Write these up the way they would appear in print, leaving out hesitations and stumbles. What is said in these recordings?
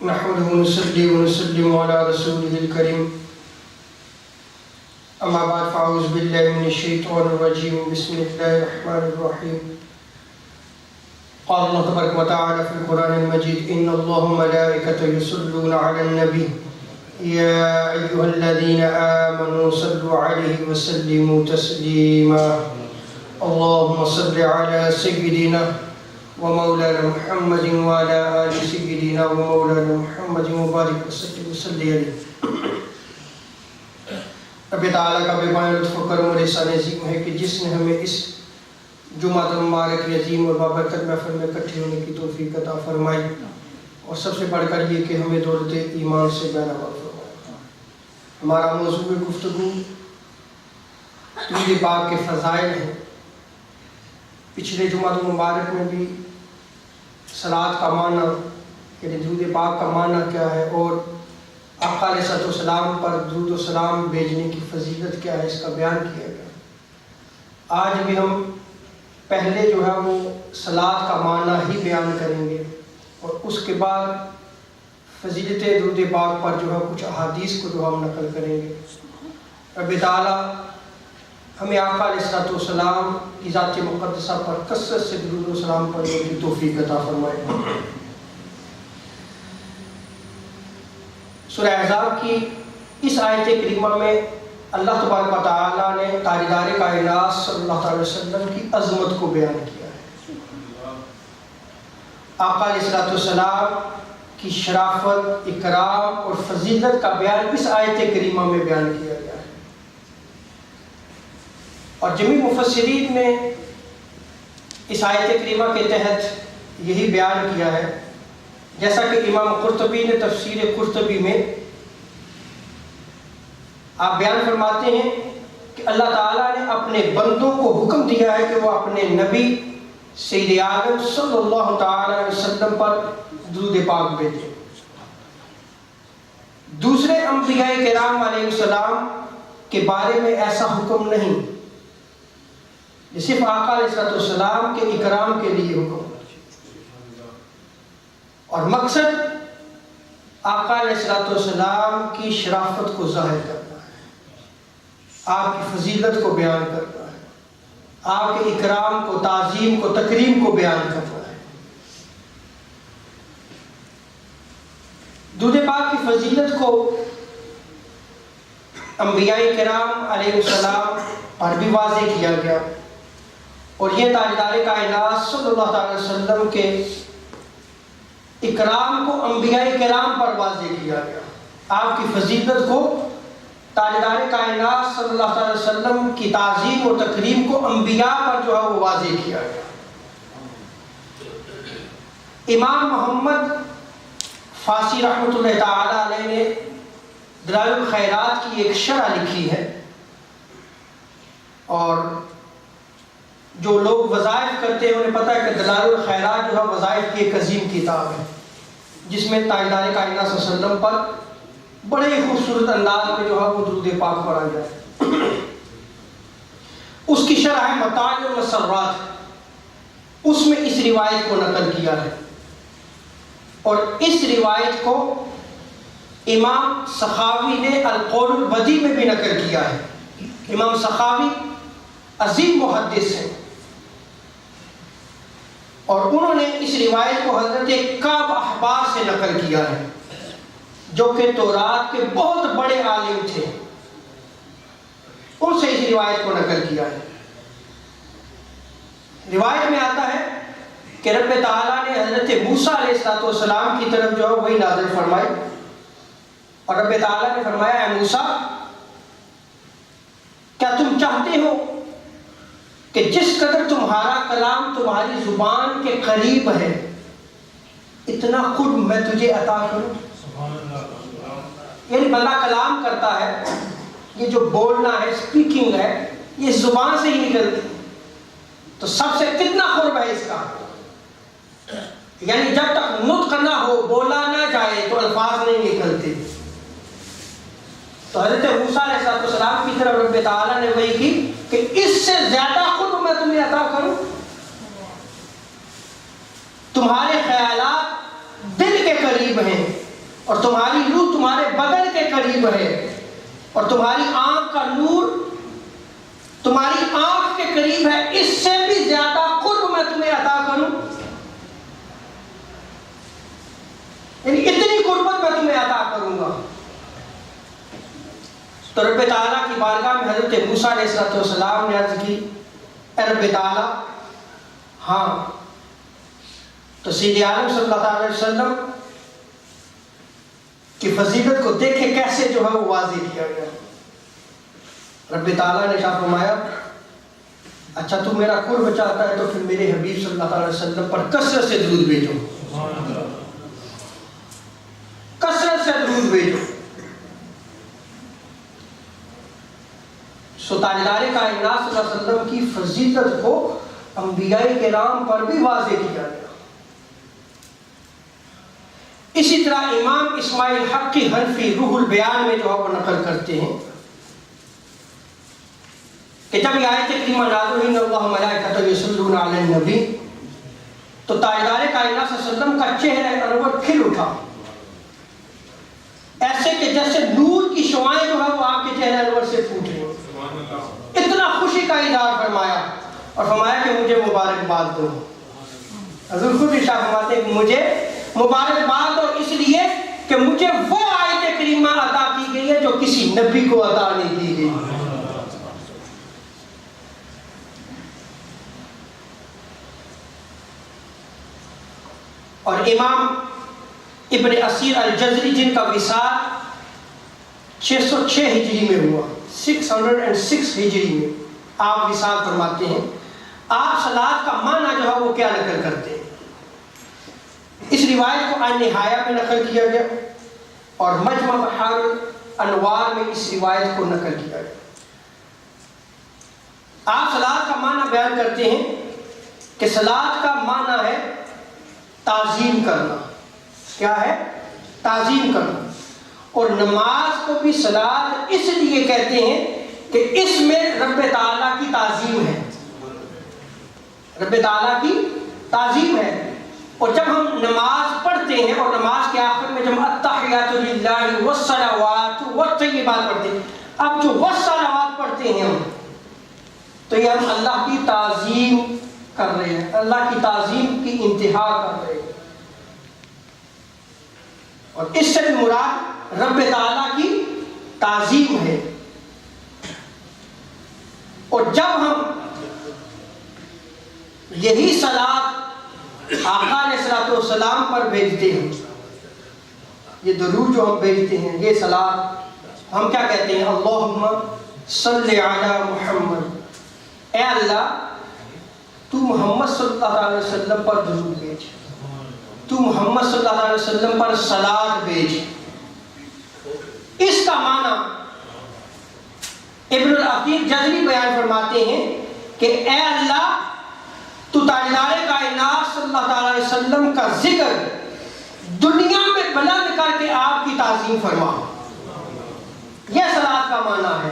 نحمده ونصلي ونسلم على رسوله الكريم أما بعد فأعوذ بالله من الشيطان الرجيم بسم الله الرحمن الرحيم قال الله تبارك وتعالى في القرآن المجيد إن الله وملائكته يصلون على النبي يا أيها الذين آمنوا صلوا عليه وسلموا تسليما اللهم صل على سيدنا ومولانا محمد وعلى آل سيدنا ومولانا محمد مبارك وسلم علیہ۔ رب تعالیٰ کا بے پناہ لطف و کرم اور احسان عظیم ہے کہ جس نے ہمیں اس جمعہ المبارک عظیم اور بابرکت محفل میں اکٹھے ہونے کی توفیق عطا فرمائی، اور سب سے بڑھ کر یہ کہ ہمیں دولت ایمان سے بہرحال فرمایا۔ ہمارا موضوع گفتگو درود پاک کے فضائل ہیں۔ پچھلے جمعہ المبارک میں بھی صلاۃ کا معنی یعنی درود پاک کا معنی کیا ہے اور آقا علیہ السلام پر درود و سلام بھیجنے کی فضیلت کیا ہے اس کا بیان کیا گیا۔ آج بھی ہم پہلے جو ہے وہ صلاۃ کا معنی ہی بیان کریں گے اور اس کے بعد فضیلت درود پاک پر جو ہے کچھ احادیث کو جو ہم نقل کریں گے۔ رب تعالیٰ ہمیں آقا علیہ السلام کی ذات مقدسہ پر کثرت سے درود و سلام پڑھنے کی توفیق عطا فرمائے۔ سورہ احزاب کی اس آیت کریمہ میں اللہ تبارک و تعالیٰ نے تاجدار کائنات صلی اللہ علیہ وسلم کی عظمت کو بیان کیا ہے۔ آقا علیہ السلام کی شرافت، اکرام اور فضیلت کا بیان اس آیت کریمہ میں بیان کیا گیا ہے، اور جمیع مفسرین نے اس آیت کریمہ کے تحت یہی بیان کیا ہے، جیسا کہ امام قرطبی نے تفسیر قرطبی میں آپ بیان فرماتے ہیں کہ اللہ تعالیٰ نے اپنے بندوں کو حکم دیا ہے کہ وہ اپنے نبی سید عالم صلی اللہ تعالی علیہ وسلم پر درود پاک بھیجیں۔ دوسرے انبیاء کرام علیہ السلام کے بارے میں ایسا حکم نہیں، یہ صرف آقا علیہ السلام کے اکرام کے لیے حکم، اور مقصد آقا علیہ السلام کی شرافت کو ظاہر کرنا ہے، آپ کی فضیلت کو بیان کرنا ہے، آپ کے اکرام کو، تعظیم کو، تکریم کو بیان کرنا ہے۔ درود پاک کی فضیلت کو انبیاء کرام علیہ السلام پر بھی واضح کیا گیا، اور یہ تاجدار کائنات صلی اللہ علیہ وسلم کے اکرام کو انبیاء کرام پر واضح کیا گیا۔ آپ کی فضیلت کو، تاجدار کائنات صلی اللہ علیہ وسلم کی تعظیم و تکریم کو انبیاء پر جو ہے وہ واضح کیا گیا۔ امام محمد فاسی رحمۃ اللہ تعالی علیہ نے دلائل الخیرات کی ایک شرح لکھی ہے، اور جو لوگ وظائف کرتے ہیں انہیں پتہ ہے کہ دلائل الخیرات جو ہے وظائف کی ایک عظیم کتاب ہے، جس میں تاجدار کائنات صلی اللہ علیہ وسلم پر بڑے ہی خوبصورت انداز میں جو ہے وہ درود پاک پڑھا گیا ہے۔ اس کی شرح ہے متاع المسرات، اس میں اس روایت کو نقل کیا ہے، اور اس روایت کو امام سخاوی نے القول البدیع میں بھی نقل کیا ہے۔ امام سخاوی عظیم محدث ہیں، اور انہوں نے اس روایت کو حضرت کعب احبار سے نقل کیا ہے، جو کہ تورات کے بہت بڑے عالم تھے، ان سے اس روایت کو نقل کیا ہے۔ روایت میں آتا ہے کہ رب تعالیٰ نے حضرت موسیٰ علیہ السلام کی طرف جو ہے وہی نازل فرمائی، اور رب تعالیٰ نے فرمایا اے موسیٰ، کیا تم چاہتے ہو کہ جس قدر تمہارا کلام تمہاری زبان کے قریب ہے اتنا قرب میں تجھے عطا کروں؟ یعنی بندہ کلام کرتا ہے، یہ جو بولنا ہے، اسپیکنگ ہے، یہ زبان سے ہی نکلتی، تو سب سے کتنا قرب ہے اس کا؟ یعنی جب تک نطق نہ ہو، بولا نہ جائے تو الفاظ نہیں نکلتے۔ تو حضرت موسیٰ علیہ السلام کی طرف رب تعالیٰ نے وہی کی کہ اس سے زیادہ قرب میں تمہیں عطا کروں؟ تمہارے خیالات دل کے قریب ہیں، اور تمہاری روح تمہارے بدن کے قریب ہے، اور تمہاری آنکھ کا نور تمہاری آنکھ کے قریب ہے، اس سے بھی زیادہ قرب میں تمہیں عطا کروں، یعنی اتنی قربت میں تمہیں عطا کروں گا۔ تو رب تعالیٰ کی بارگاہ میں حضرت موسیٰ علیہ السلام نے عرض کی، اے رب تعالیٰ ہاں۔ تو سید عالم صلی اللہ علیہ وسلم کی فضیلت کو دیکھے کیسے جو ہے وہ واضح کیا گیا۔ رب تعالیٰ نے ارشاد فرمایا، اچھا تو میرا قرب چاہتا ہے تو پھر میرے حبیب صلی اللہ علیہ وسلم پر کثرت سے درود بھیجو، کثرت سے درود بھیجو۔ سو تاجدار کائنات صلی اللہ علیہ وسلم کی فضیلت کو انبیاء کرام پر بھی واضح کیا گیا۔ اسی طرح امام اسماعیل حقی حنفی روح البیان میں جو ہے وہ نقل کرتے ہیں کہ جب یہ آیت کریمہ نازل ہوئی، ان اللہ ملائکۃ یصلون علی النبی، تو تاجدار کائنات صلی اللہ علیہ وسلم کا چہرہ انور کھل اٹھا، ایسے کہ جیسے نور کی شعائیں جو ہے وہ آپ کے چہرہ انور سے پھوٹ رہی ہیں۔ اتنا خوشی کا اظہار فرمایا اور فرمایا کہ مجھے مبارکباد دو۔ حضور خود ارشاد فرماتے ہیں کہ مجھے مبارکباد دو، اس لیے کہ مجھے وہ آیت کریمہ عطا کی گئی ہے جو کسی نبی کو عطا نہیں کی گئی۔ اور امام ابن اسیر الجزری جن کا وصال 606 ہجری میں ہوا، 606 ہجری میں آپ وصال فرماتے ہیں۔ آپ صلاۃ کا معنی جو ہے وہ کیا نقل کرتے ہیں؟ اس روایت کو النہایہ میں نقل کیا گیا اور مجمع بحار انوار میں اس روایت کو نقل کیا گیا۔ آپ صلاۃ کا معنی بیان کرتے ہیں کہ صلاۃ کا معنی ہے تعظیم کرنا۔ کیا ہے؟ تعظیم کرنا۔ اور نماز کو بھی صلاۃ اس لیے کہتے ہیں کہ اس میں رب تعالیٰ کی تعظیم ہے، رب تعالیٰ کی تعظیم ہے۔ اور جب ہم نماز پڑھتے ہیں اور نماز کے آخر میں جب التحیات للہ والصلوات والطیبات پڑھتے ہیں، اب جو والصلوات پڑھتے ہیں ہم، تو یہ ہم اللہ کی تعظیم کر رہے ہیں، اللہ کی تعظیم کی انتہا کر رہے ہیں۔ اور اس سے مراد رب تعالیٰ کی تعظیم ہے۔ اور جب ہم یہی صلاۃ آقا علیہ السلام پر بھیجتے ہیں، یہ درود جو ہم بھیجتے ہیں، یہ صلاۃ ہم کیا کہتے ہیں؟ اللہم صلی علی محمد، اے اللہ تو محمد صلی اللہ علیہ وسلم پر درود بھیج، تو محمد صلی اللہ علیہ وسلم پر صلاۃ بھیج۔ اس کا معنی ابن العقیق جزری بیان فرماتے ہیں کہ اے اللہ تو تاجدار کائنات صلی اللہ علیہ وسلم کا ذکر دنیا میں بلند کر کے آپ کی تعظیم فرما۔ یہ صلاۃ کا معنی ہے۔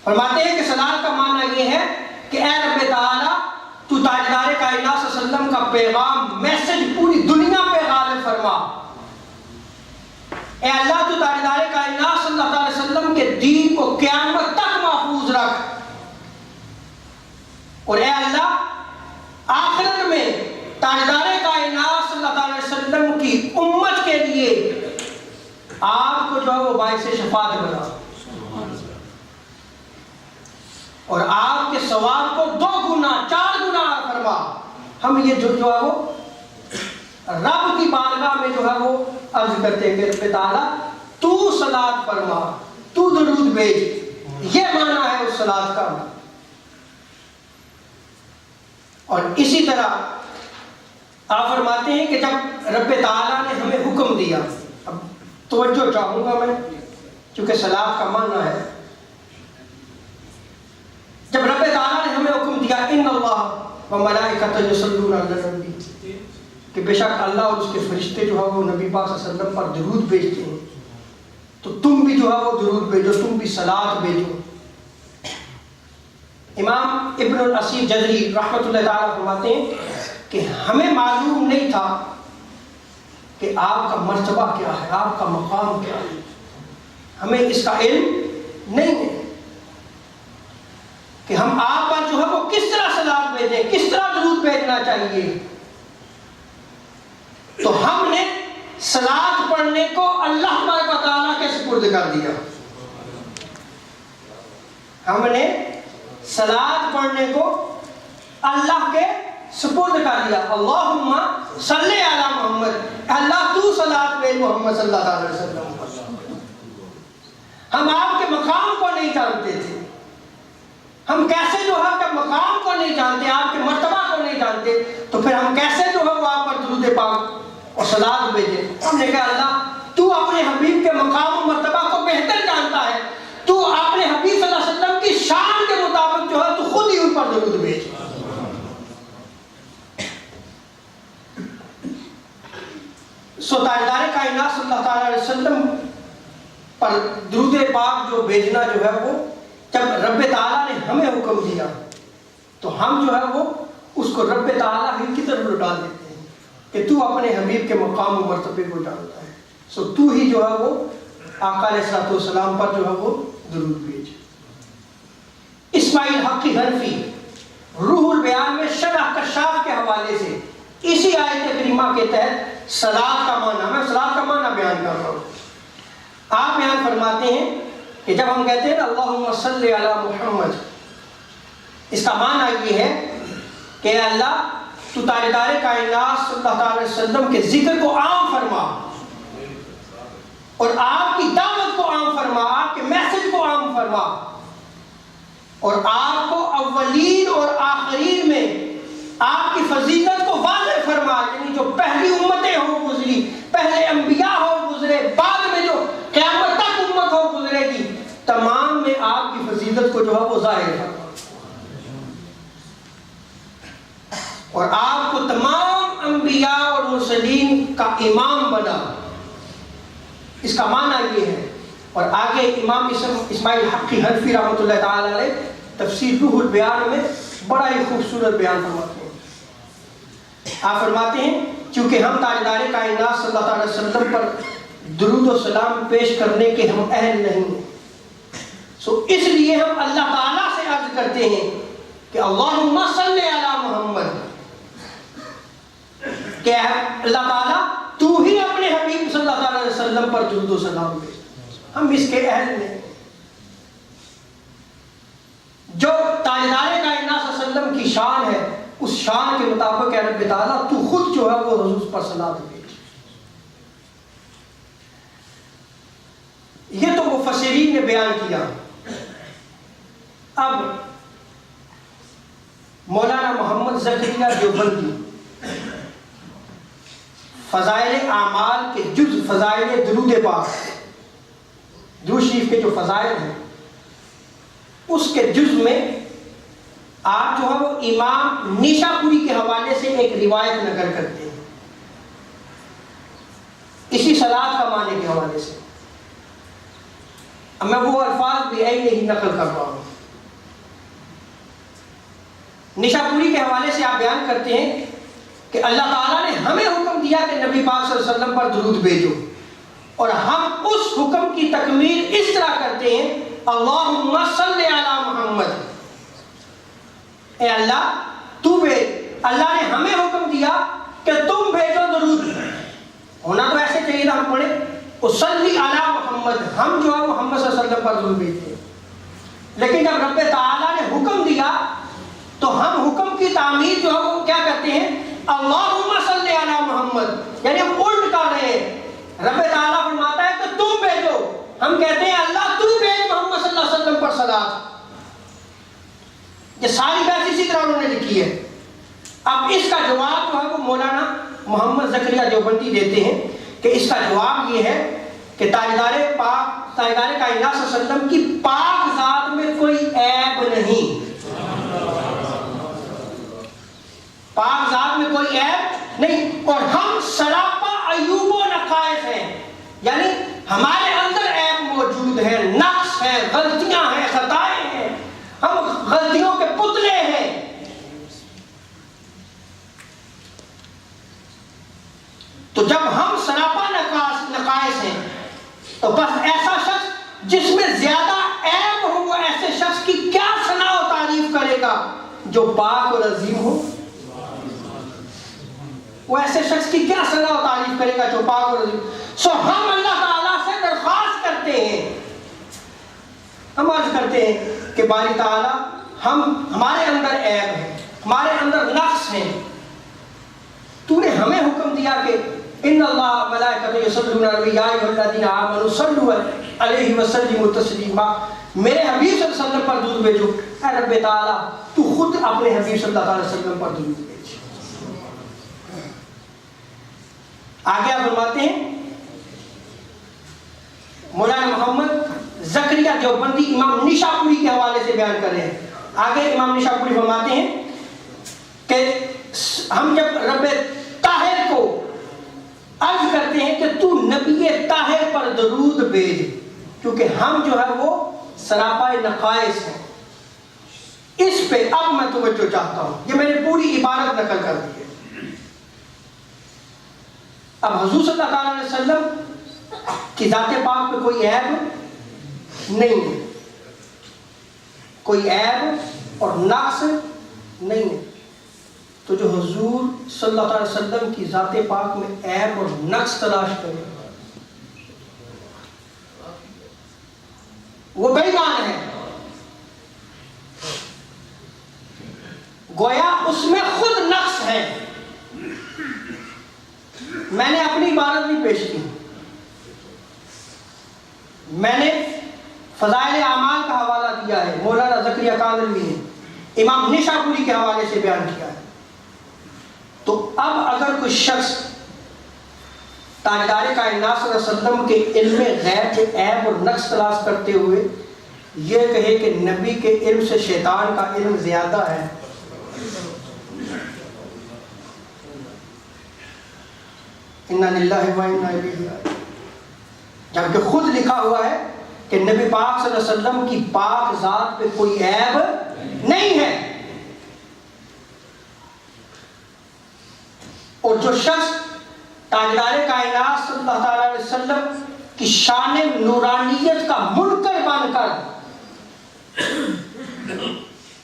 فرماتے ہیں کہ صلاۃ کا معنی یہ ہے کہ اے رب تعالیٰ تو تاجدار کائنات صلی اللہ علیہ وسلم کا پیغام، میسج پوری دنیا پہ غالب فرما۔ اے اللہ تو تاجدار کائنات صلی اللہ علیہ وسلم کے دین کو قیامت تک محفوظ رکھ۔ اور اے اللہ آخرت میں تاجدار کائنات صلی اللہ علیہ وسلم کی امت کے لیے آپ کو جو ہے وہ باعث شفاعت بنا، اور آپ کے ثواب کو 2 گنا 4 گنا فرما۔ ہم یہ جو ہے وہ رب کی بارگاہ میں جو ہے وہ عرض کرتے ہیں کہ رب تعالیٰ تو صلاۃ فرما، تو درود بھیج۔ یہ معنی ہے اس صلاۃ کا۔ اور اسی طرح آپ فرماتے ہیں کہ جب رب تعالیٰ نے ہمیں حکم دیا، اب توجہ چاہوں گا میں چونکہ صلاۃ کا معنی ہے، جب رب تعالیٰ نے ہمیں حکم دیا ان اللہ وملائکۃ یصلون علی النبی، کہ بے شک اللہ اور اس کے فرشتے جو ہے وہ نبی پاک صلی اللہ علیہ وسلم پر درود بھیجتے ہیں، تو تم بھی جو ہے وہ درود بھیجو، تم بھی صلاۃ بھیجو۔ امام ابن الاسیر جزری رحمۃ اللہ تعالیٰ فرماتے ہیں کہ ہمیں معلوم نہیں تھا کہ آپ کا مرتبہ کیا ہے، آپ کا مقام کیا ہے، ہمیں اس کا علم نہیں ہے کہ ہم آپ پر جو ہے وہ کس طرح صلوات بھیجیں، کس طرح درود بھیجنا چاہیے۔ تو ہم نے صلوات پڑھنے کو اللہ تبارک و تعالیٰ کے سپرد کر دیا۔ ہم نے صلوات پڑھنے کو اللہ کے سپرد کر دیا۔ اللہم صلی علی محمد، اللہ تو صلوات بھیج محمد صلی اللہ علیہ وسلم۔ ہم آپ کے مقام کو نہیں جانتے تھے، ہم کیسے جو ہے کہ مقام کو نہیں جانتے، آپ کے مرتبہ کو نہیں جانتے، تو پھر ہم کیسے جو ہے وہ آپ پر درود پاک اور صلوات بھیجیں۔ ہم نے کہا اللہ تو اپنے حبیب کے مقام و مرتبہ کو بہتر جانتا ہے، تو اپنے حبیب صلی اللہ علیہ وسلم کی شان کے مطابق جو ہے تو خود ہی ان پر درود بھیج۔ سو تاجدار کائنات صلی اللہ علیہ وسلم پر درود پاک جو بھیجنا جو ہے وہ جب رب تعالیٰ نے ہمیں حکم دیا تو ہم جو ہے وہ اس کو رب تعالیٰ ہی کی طرف لوٹا دیتے ہیں کہ تو اپنے حبیب کے مقام و مرتبے کو جانتا ہے، سو تو ہی جو ہے وہ آقا علیہ الصلوۃ والسلام پر جو ہے وہ درود بھیج۔ اسماعیل حقی حنفی روح البیان میں شرح کشاف کے حوالے سے اسی آیت کریمہ کے تحت صلوات کا معنی، میں صلوات کا معنی بیان کر رہا ہوں۔ آپ بیان فرماتے ہیں کہ جب ہم کہتے ہیں اللہم صلی علی محمد، اس کا معنی یہ ہے کہ اے اللہ تو تاجدار کائنات صلی اللہ علیہ وسلم کے ذکر کو عام فرما اور آپ کی دعوت کو عام فرما، آپ کے میسج کو عام فرما، اور آپ کو اولین اور آخرین میں آپ کی فضیلت کو واضح فرما، یعنی جو پہلی امتیں ہو گزری، پہلے انبیاء ہو گزرے، بعد میں جو قیامت تک امت ہو گزرے گی، تمام میں آپ کی فضیلت کو جو ہے وہ ظاہر فرما، اور آپ کو تمام انبیاء اور مرسلین کا امام بنا۔ اس کا معنی یہ ہے، اور آگے امام اسماعیل حقی حنفی رحمۃ اللہ تعالی علیہ تفسیر روح البیان میں بڑا ہی خوبصورت بیان فرماتے ہیں۔ آپ فرماتے ہیں چونکہ ہم تاجدار کائنات صلی اللہ علیہ وسلم پر درود و سلام پیش کرنے کے ہم اہل نہیں ہیں، سو اس لیے ہم اللہ تعالیٰ سے عرض کرتے ہیں کہ اللہم صلی علی محمد، کہ اللہ تعالیٰ تو ہی اپنے حبیب صلی اللہ علیہ وسلم پر درود و سلام بھیج، ہم اس کے اہل نہیں۔ جو تاجدار کائنات صلی اللہ علیہ وسلم کی شان ہے اس شان کے مطابق اے رب تعالیٰ تو خود جو ہے وہ حضور پر صلوات بھیج۔ یہ تو مفسرین نے بیان کیا۔ اب مولانا محمد زکریا دیوبندی فضائل اعمال کے جز فضائل درود پاک، درود شریف کے جو فضائل ہیں اس کے جز میں آپ جو ہے وہ امام نیشا پوری کے حوالے سے ایک روایت نقل کرتے ہیں اسی صلوات کا معنی کے حوالے سے۔ اب میں وہ الفاظ بھی نہیں نقل کر رہا ہوں۔ نیشا پوری کے حوالے سے آپ بیان کرتے ہیں کہ اللہ تعالیٰ نے ہمیں حکم دیا کہ نبی پاک صلی اللہ علیہ وسلم پر درود بھیجو، اور ہم اس حکم کی تکمیل اس طرح کرتے ہیں اللہم صلی علی محمد، اے اللہ تو بھیج۔ اللہ نے ہمیں حکم دیا کہ تم بھیجو درود، ہونا تو ایسے چاہیے تھا ہم پڑھیں اصلی علی محمد، ہم جو ہے محمد صلی اللہ علیہ وسلم پر درود بھیجتے ہیں، لیکن جب رب تعالیٰ نے حکم دیا تو ہم حکم کی تعمیر جو ہے وہ کیا کرتے ہیں اللہم صلی علی محمد، یعنی ہم الٹ کر رہے ہیں۔ رب تعالیٰ فرماتا ہے کہ تم بھیجو، ہم کہتے ہیں اللہ تو بھیج محمد صلی اللہ علیہ وسلم پر صلوات۔ یہ ساری بات اسی طرح انہوں نے لکھی ہے۔ اب اس کا جواب جو ہے وہ مولانا محمد زکریا دیوبندی دیتے ہیں کہ اس کا جواب یہ ہے کہ تاجدار کائنات صلی اللہ علیہ وسلم کی پاک ذات میں کوئی عیب نہیں، پاک ذات میں کوئی عیب نہیں، اور ہم سراپا عیوب و نقائص ہیں، یعنی ہمارے اندر عیب موجود ہے، نقص ہے، غلطیاں ہیں، خطائیں ہیں، ہم غلطیوں کے پتلے ہیں۔ تو جب ہم تو بس ایسا شخص جس میں زیادہ عیب ہو وہ ایسے شخص کی کیا ثنا و تعریف کرے گا جو پاک اور عظیم ہو؟ وہ ایسے شخص کی کیا ثنا و تعریف کرے گا جو پاک اور عظیم؟ سو ہم اللہ تعالیٰ سے درخواست کرتے ہیں، ہم عرض کرتے ہیں کہ باری تعالیٰ ہمارے اندر عیب ہے، ہمارے اندر نقص ہے، تو نے ہمیں حکم دیا کہ ان اللہ ملائکۃ یصلون علی النبی یا ایھا الذین آمنوا صلوا علیہ وسلموا تسلیما، میرے حبیب صلی اللہ علیہ وسلم پر درود بھیجو۔ اے رب تعالیٰ تو خود اپنے حبیب صلی اللہ علیہ وسلم پر درود بھیج۔ آگے آپ فرماتے ہیں مولانا محمد زکریا دیوبندی امام نشاپوری کے حوالے سے بیان کر رہے ہیں۔ آگے امام نشاپوری فرماتے ہیں کہ ہم جب رب طاہر کو عرض کرتے ہیں کہ تو نبی طاہر پر درود بھیج، کیونکہ ہم جو ہے وہ سراپا نقائص ہیں، اس پہ اب میں توجہ چاہتا ہوں، یہ میں نے پوری عبارت نقل کر دی ہے۔ اب حضور صلی اللہ علیہ وسلم کی ذات پاک پہ کوئی عیب نہیں ہے، کوئی عیب اور نقص نہیں ہے، تو جو حضور صلی اللہ علیہ وسلم کی ذات پاک میں عیب اور نقص تلاش کرے وہ بے ایمان ہے، گویا اس میں خود نقص ہے۔ میں نے اپنی عبارت نہیں پیش کی، میں نے فضائل اعمال کا حوالہ دیا ہے، مولانا زکریا کاندھلوی نے امام نشاپوری کے حوالے سے بیان کیا ہے۔ تو اب اگر کوئی شخص تاجدار کائنات صلی اللہ علیہ وسلم کے علم غیب کے عیب اور نقص تلاش کرتے ہوئے یہ کہے کہ نبی کے علم سے شیطان کا علم زیادہ ہے، انا للہ و انا الیہ راجعون، جبکہ خود لکھا ہوا ہے کہ نبی پاک صلی اللہ علیہ وسلم کی پاک ذات پہ کوئی عیب نہیں ہے۔ اور جو شخص تاجدار کائنات صلی اللہ علیہ وسلم کی شان نورانیت کا منکر بن کر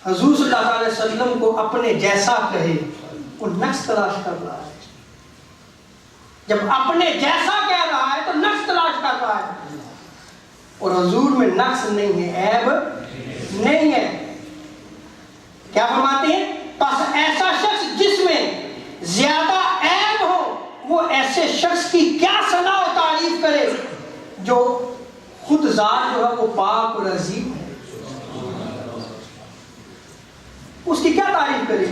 حضور صلی اللہ علیہ وسلم کو اپنے جیسا کہے، وہ نقص تلاش کر رہا ہے۔ جب اپنے جیسا کہہ رہا ہے تو نقص تلاش کر رہا ہے، اور حضور میں نقص نہیں ہے، عیب نہیں ہے۔ کیا فرماتے ہیں؟ پس ایسا شخص جس میں زیادہ عیب ہو وہ ایسے شخص کی کیا ثنا و تعریف کرے جو خود ذات جو ہے وہ پاک اور عظیم ہے، اس کی کیا تعریف کرے؟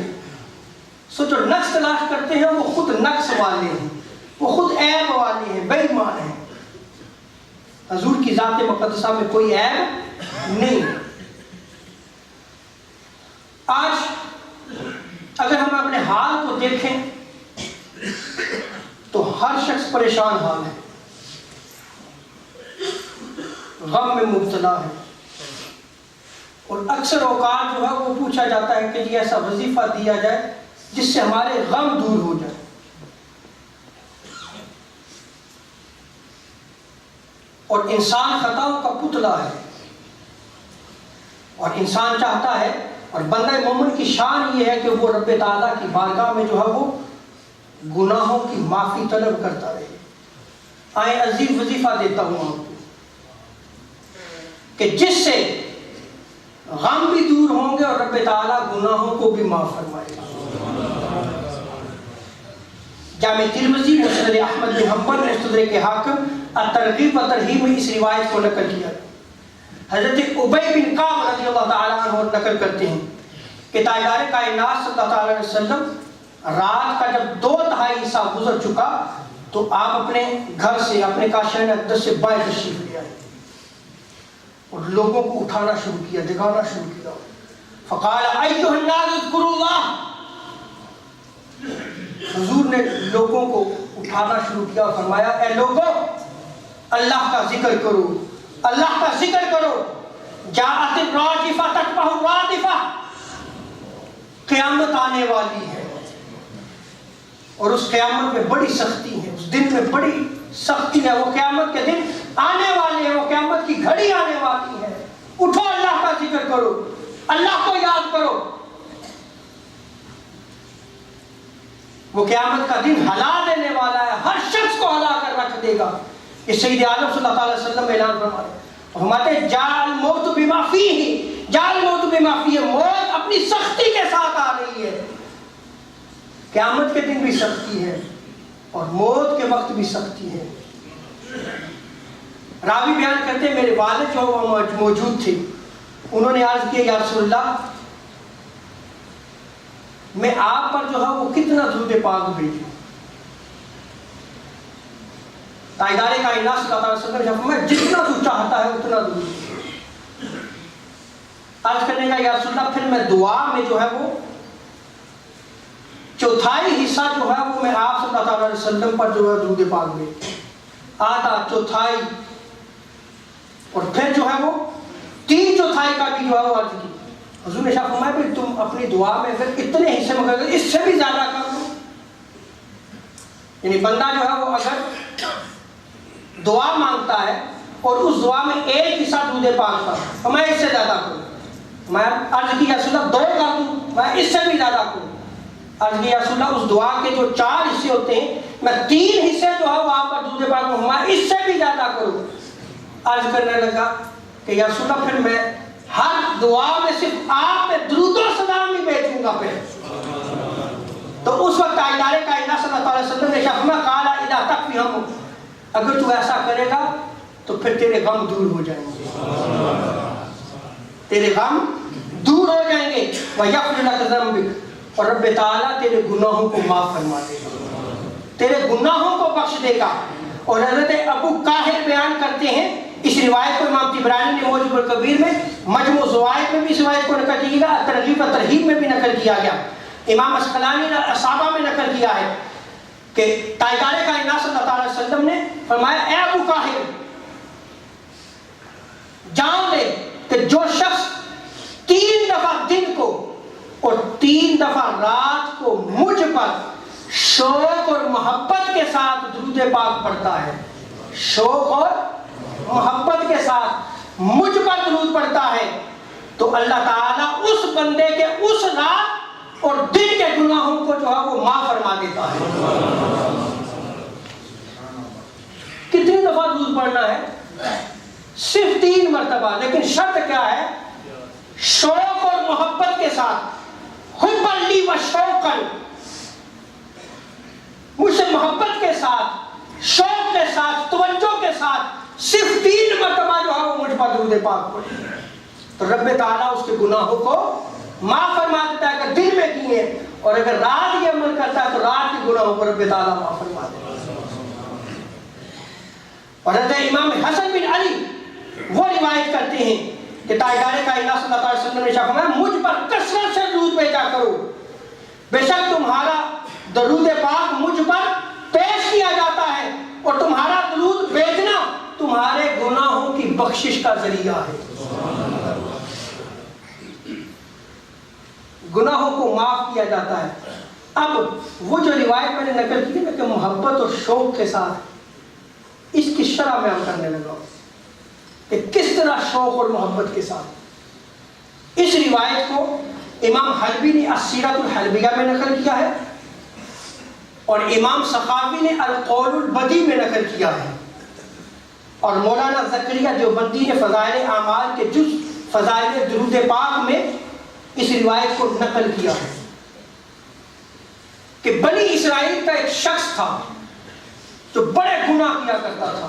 سو جو نقص تلاش کرتے ہیں وہ خود نقص والے ہیں، وہ خود عیب والے ہیں، بے ایمان ہیں۔ حضور کی ذات مقدسہ میں کوئی عیب نہیں۔ آج اگر ہم اپنے حال کو دیکھیں تو ہر شخص پریشان حال ہے، غم میں مبتلا ہے، اور اکثر اوقات جو ہے وہ پوچھا جاتا ہے کہ جی ایسا وظیفہ دیا جائے جس سے ہمارے غم دور ہو جائے۔ اور انسان خطاؤں کا پتلا ہے، اور انسان چاہتا ہے، اور بندہ مومن کی شان یہ ہے کہ وہ رب تعالیٰ کی بارگاہ میں جو ہے وہ گناہوں کی معافی طلب کرتا رہے۔ آئے عظیم وظیفہ دیتا ہوں آپ کو کہ جس سے غم بھی دور ہوں گے اور رب تعالیٰ گناہوں کو بھی معاف فرمائے گا۔ جامع ترمذی، مسند احمد بن حنبل، مستدرک حاکم، الترغیب و ترہیب میں اس روایت کو نقل کیا۔ حضرت ابی بن کعب رضی اللہ تعالیٰ عنہ نقل کرتے ہیں کہ تاجدار کائنات صلی اللہ علیہ وسلم رات کا جب 2/3 حصہ گزر چکا تو آپ اپنے گھر سے، اپنے کاشان اقدس سے باہر تشریف لے آئے اور لوگوں کو اٹھانا شروع کیا، جگانا شروع کیا۔ فقال ایھا الناس اذکروا اللہ، حضور نے لوگوں کو اٹھانا شروع کیا اور فرمایا اے لوگوں اللہ کا ذکر کرو، اللہ کا ذکر کرو۔ جاءت الراجفہ تتبع الرادفہ، قیامت آنے والی ہے، اور اس قیامت میں بڑی سختی ہے، اس دن میں بڑی سختی ہے، وہ قیامت کے دن آنے والے ہیں، وہ قیامت کی گھڑی آنے والی ہے۔ اٹھو، اللہ کا ذکر کرو، اللہ کو یاد کرو۔ وہ قیامت کا دن ہلا دینے والا ہے، ہر شخص کو ہلا کر رکھ دے گا۔ یہ سید عالم صلی اللہ علیہ وسلم اعلان فرماتے ہیں جاء الموت بما فیہ، جاء الموت بما فیہ، موت اپنی سختی کے ساتھ آ رہی ہے۔ قیامت کے دن بھی سختی ہے اور موت کے وقت بھی سختی ہے۔ راوی بیان کرتے ہیں میرے والد جو موجود تھے، انہوں نے عرض کیا یا رسول اللہ میں آپ پر جو ہے وہ کتنا درود پاک بھیجوں؟ تاجدار کائنات صلی اللہ علیہ وسلم نے فرمایا جتنا تو چاہتا ہے اتنا درود۔ عرض کرنے کا یا رسول اللہ پھر میں دعا میں جو ہے وہ چوتھائی حصہ جو ہے وہ میں آپ صلی اللہ علیہ وسلم پر جو ہے درود پاک بھیجوں، آدھا چوتھائی، اور پھر جو ہے وہ 3/4 کا بھی جو ہے وہ عرض کی۔ حضور نے فرمایا کہ تم اپنی دعا میں اگر اتنے حصے میں کرو اس سے بھی زیادہ کر دو، یعنی بندہ جو ہے وہ اگر دعا مانگتا ہے اور اس دعا میں ایک حصہ درود پاک کا، میں اس سے زیادہ کروں، میں عرض کی یا رسول اللہ 2 کر دوں، میں اس سے بھی زیادہ کروں، عرض کی یا رسول اللہ اس دعا کے جو 4 حصے ہوتے ہیں میں 3 حصے جو ہے وہ آپ پر درود پاک میں اس سے بھی زیادہ کروں۔ عرض کرنے لگا کہ یا رسول اللہ پھر میں ہر دعا میں صرف آپ پہ درود و سلام ہی بھیجوں گا پھر۔ تو اس وقت تاجدار کائنات صلی اللہ علیہ وسلم نے فرمایا قال اذا تکفیہم، اگر تو ایسا کرے گا تو پھر تیرے غم دور ہو جائیں گے، تیرے غم دور ہو جائیں گے، وَيَغْفِرْ لَكَ ذَنْبَكَ، اور رب تعالیٰ تیرے گناہوں کو معاف فرما دے گا، تیرے گناہوں کو بخش دے گا۔ اور حضرت ابو کاہل بیان کرتے ہیں اس روایت کو، امام طبرانی نے موجب الکبیر میں، مجموع الزوائد میں بھی اس روایت کو نقل کیا گیا، ترغیب و ترہیب میں بھی نقل کیا گیا، امام اسقلانی نے اصابہ میں نقل کیا ہے کہ تاجدار کائنات صلی اللہ علیہ وسلم نے فرمایا اے ابو کاہل جان لے کہ جو شخص 3 دفعہ دن کو اور 3 دفعہ رات کو مجھ پر شوق اور محبت کے ساتھ درود پاک پڑھتا ہے، شوق اور محبت کے ساتھ مجھ پر درود پڑھتا ہے، تو اللہ تعالیٰ اس بندے کے اس رات اور دن کے گناہوں کو جو ہے وہ معاف فرما دیتا ہے۔ کتنی دفعہ درود پڑھنا ہے؟ صرف 3 مرتبہ، لیکن شرط کیا ہے؟ شوق اور محبت کے ساتھ، حبا لی و شوقا، مجھ سے محبت کے ساتھ، شوق کے ساتھ، توجہ کے ساتھ صرف 3 مرتبہ جو ہے وہ مجھ پر درود پاک پڑھے تو رب تعالیٰ اس کے گناہوں کو معاف فرما دیتا ہے اگر دن میں کیے، اور اگر رات یہ عمل کرتا ہے تو رات کے گناہوں کو رب تعالیٰ معاف فرما دیتا ہے۔ اور حضرت امام حسن بن علی وہ روایت کرتے ہیں کہ تاجدار کائنات صلی اللہ علیہ وسلم نے فرمایا مجھ پر کثرت سے درود بھیجا کرو، بے شک تمہارا درود پاک مجھ پر پیش کیا جاتا ہے اور تمہارا درود بھیجنا تمہارے گناہوں کی بخشش کا ذریعہ ہے، گناہوں کو معاف کیا جاتا ہے۔ اب وہ جو روایت میں نے نقل کی نا کہ محبت اور شوق کے ساتھ، اس کی شرح میں ہم کرنے لگا کہ کس طرح شوق اور محبت کے ساتھ۔ اس روایت کو امام حلبی نے السیرۃ الحلبیہ میں نقل کیا ہے اور امام سخاوی نے القول البدیع میں نقل کیا ہے، اور مولانا زکریا دیوبندی نے فضائل اعمال کے جز فضائل درود پاک میں اس روایت کو نقل کیا ہے کہ بنی اسرائیل کا ایک شخص تھا جو بڑے گناہ کیا کرتا تھا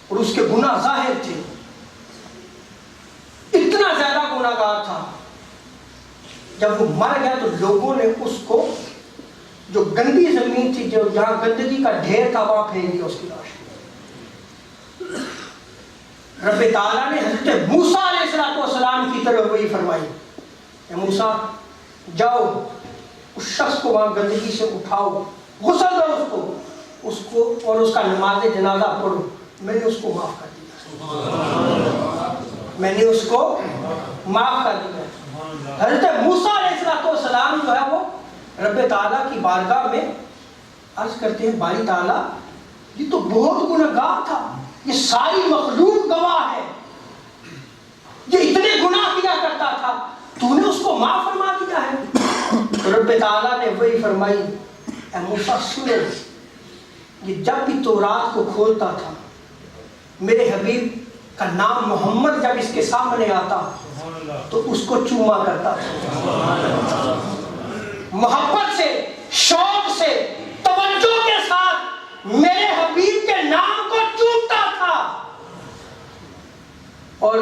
اور اس کے گناہ ظاہر تھے، اتنا زیادہ گناہ گار تھا، جب وہ مر گیا تو لوگوں نے اس کو جو گندی زمین تھی جو جہاں گندگی کا ڈھیر تھا وہاں پھینک دیا اس کی لاش۔ رب تعالیٰ نے حضرت موسیٰ علیہ السلام کی طرف وہی فرمائی اے موسیٰ جاؤ اس شخص کو وہاں گندگی سے اٹھاؤ، غسل دو اس کو اور اس کا نماز جنازہ پڑھو، میں نے اس کو معاف کر دیا، میں نے اس کو معاف کر دیا۔ حضرت موسیٰ علیہ السلام جو ہے وہ رب تعالیٰ کی بارگاہ میں عرض کرتے ہیں باری تعالیٰ یہ تو بہت گنہگار تھا، یہ ساری مخلوق گواہ ہے، یہ اتنے گناہ کیا کرتا تھا، تو نے اس کو معاف فرما دیا ہے۔ رب تعالیٰ نے وہی فرمائی، اے موسیٰ سنو، یہ جب بھی تورات کو کھولتا تھا، میرے حبیب کا نام محمد جب اس کے سامنے آتا تو اس کو چوما کرتا تھا، محبت سے، شوق سے، توجہ کے ساتھ میرے حبیب کے نام کو چومتا تھا، اور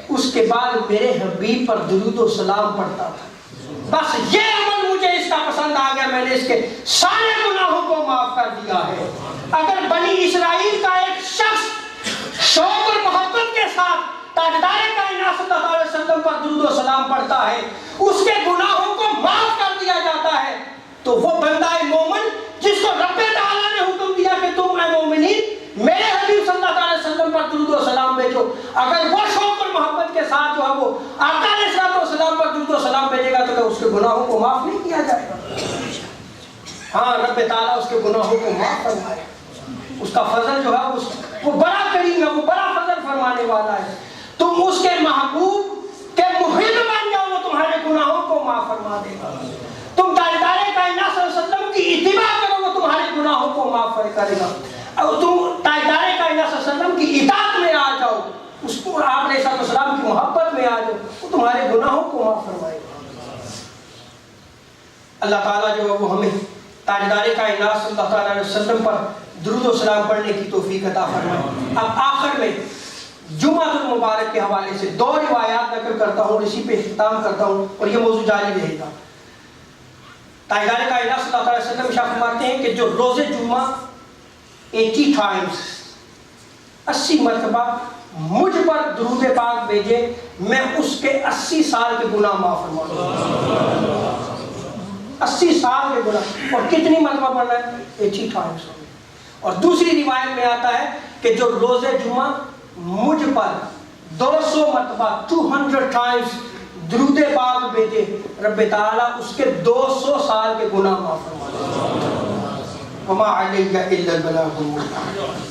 اس کے بعد میرے حبیب پر درود و سلام پڑھتا تھا۔ بس یہ عمل مجھے اس کا پسند آ گیا، میں نے اس کے سارے گناہوں کو معاف کر دیا ہے۔ اگر بنی اسرائیل کا ایک شخص شوق اور محبت کے ساتھ تاجدار کائنات صلی اللہ علیہ وسلم پر درود و سلام پڑھتا ہے، اس کے گناہوں کو معاف کر دیا جاتا ہے، تو وہ بندہ مومن جس کو رب تعالیٰ نے حکم دیا کہ تم اے مومنین میرے حبیب صلی اللہ علیہ وسلم پر درود و سلام بھیجو، اگر وہ شوق اور محبت کے ساتھ جو ہے وہ آقا علیہ السلام پر درود و سلام بھیجے گا تو اس کے گناہوں کو معاف نہیں کیا جائے گا؟ ہاں، رب تعالیٰ اس کے گناہوں کو معاف فرمائے، اس کا فضل جو ہے وہ بڑا کریم ہے، وہ بڑا فضل فرمانے والا ہے۔ تم اس کے محبوب کے محب بن جاؤ، وہ تمہارے گناہوں کو معاف فرما دے گا۔ تم تاجدار کائنات صلی اللہ علیہ وسلم کی اتباع کرو، وہ تمہارے گناہوں کو معاف کرے گا۔ اور تم تاجدار کائنات صلی اللہ علیہ وسلم کی اطاعت میں آ جاؤ، اس کو آپ علیہ السلام کی محبت میں آ جاؤ، وہ تمہارے گناہوں کو معاف فرمائے گا۔ اللہ تعالیٰ جو ہے وہ ہمیں تاجدار کائنات صلی اللہ علیہ وسلم پر درود و سلام پڑھنے کی توفیق عطا فرمائے۔ اب آخر میں جمعہ المبارک کے حوالے سے 2 روایات ذکر کرتا ہوں اور اسی پہ اختتام کرتا ہوں، اور یہ موضوع جاری رہے گا۔ تاجدار کائنات صلی اللہ علیہ وسلم ارشاد فرماتے ہیں کہ جو روز جمعہ 80 times 80 مرتبہ مجھ پر درود پاک بھیجے، میں اس کے 80 سال کے گناہ معاف فرما دوں۔ 80 سال کے گناہ، اور کتنی مرتبہ پڑھنا ہے؟ 80 times۔ اور دوسری روایت میں آتا ہے کہ جو روز جمعہ مجھ پر 200 مرتبہ 200 times درود پاک بھیجے، رب تعالیٰ اس کے 200 سال کے گناہ معاف فرما دے۔ وما علیک الا البلاغ المبین۔